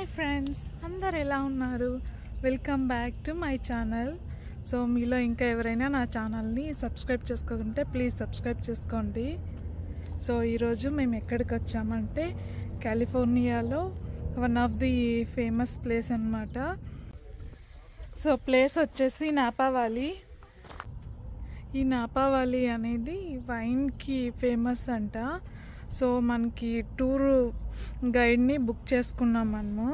Hi friends, అందరు ఎలా ఉన్నారు? Welcome back to my channel. So మీలో ఇంకా ఎవరైనా నా ఛానల్ని సబ్స్క్రైబ్ చేసుకోకుంటే ప్లీజ్ సబ్స్క్రైబ్ చేసుకోండి. సో ఈరోజు మేము ఎక్కడికి వచ్చామంటే కాలిఫోర్నియాలో one of the famous place అన్నమాట. సో ప్లేస్ వచ్చేసి నాపా వ్యాలీ. ఈ నాపా వ్యాలీ అనేది వైన్కి ఫేమస్ అంట. సో మనకి టూర్ గైడ్ని బుక్ చేసుకున్నాం మనము.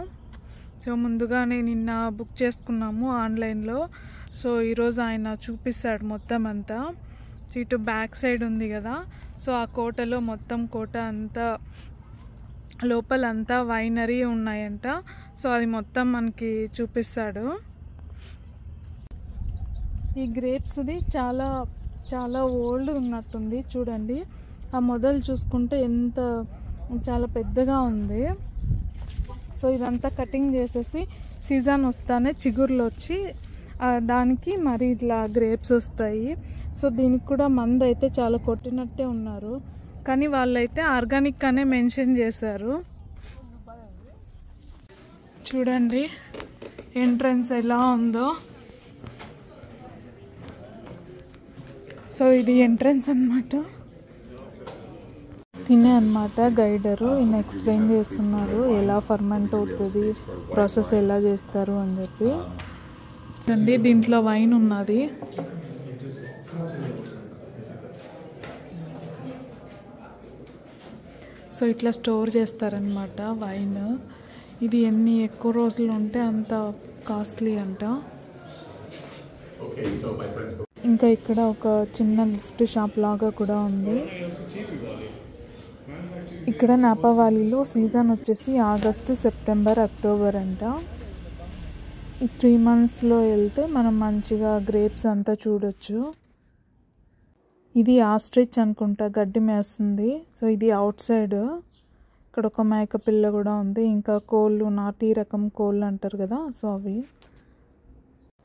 సో ముందుగానే నిన్న బుక్ చేసుకున్నాము ఆన్లైన్లో. సో ఈరోజు ఆయన చూపిస్తాడు మొత్తం అంతా. ఇటు బ్యాక్ సైడ్ ఉంది కదా, సో ఆ కోటలో మొత్తం కోట అంతా లోపలంతా వైనరీ ఉన్నాయంట. సో అది మొత్తం మనకి చూపిస్తాడు. ఈ గ్రేప్స్ది చాలా చాలా ఓల్డ్ ఉన్నట్టుంది. చూడండి, ఆ మొదలు చూసుకుంటే చాలా పెద్దగా ఉంది. సో ఇదంతా కటింగ్ చేసేసి సీజన్ వస్తానే చిగుర్లు వచ్చి దానికి మరి ఇట్లా గ్రేప్స్ వస్తాయి. సో దీనికి కూడా మందు అయితే చాలా కొట్టినట్టే ఉన్నారు, కానీ వాళ్ళైతే ఆర్గానిక్ అనే మెన్షన్ చేశారు. చూడండి ఎంట్రన్స్ ఎలా ఉందో. సో ఇది ఎంట్రన్స్ అన్నమాట. తినే అన్నమాట. గైడరు ఈయన ఎక్స్ప్లెయిన్ చేస్తున్నారు ఎలా ఫర్మెంట్ అవుతుంది, ప్రాసెస్ ఎలా చేస్తారు అని చెప్పి. చూడండి దీంట్లో వైన్ ఉన్నది. సో ఇట్లా స్టోర్ చేస్తారనమాట వైన్. ఇది ఎన్ని ఎక్కువ రోజులు ఉంటే అంత కాస్ట్లీ అంట. ఇంకా ఇక్కడ ఒక చిన్న గిఫ్ట్ షాప్ లాగా కూడా ఉంది. ఇక్కడ నాపా వ్యాలీలో సీజన్ వచ్చేసి ఆగస్టు, సెప్టెంబర్, అక్టోబర్ అంట. ఈ 3 monthsలో వెళ్తే మనం మంచిగా గ్రేప్స్ అంతా చూడొచ్చు. ఇది ఆస్ట్రిచ్ అనుకుంటా, గడ్డి మేస్తుంది. సో ఇది అవుట్ సైడ్. ఇక్కడ ఒక మేక పిల్ల కూడా ఉంది. ఇంకా కోళ్ళు, నాటి రకం కోళ్ళు అంటారు కదా, సో అవి.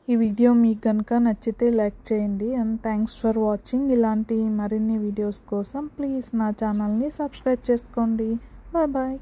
ఈ వీడియో మీకు కనుక నచ్చితే లైక్ చేయండి. And thanks for watching. ఇలాంటి మరిన్ని వీడియోస్ కోసం ప్లీజ్ నా ఛానల్ని సబ్స్క్రైబ్ చేసుకోండి. Bye bye.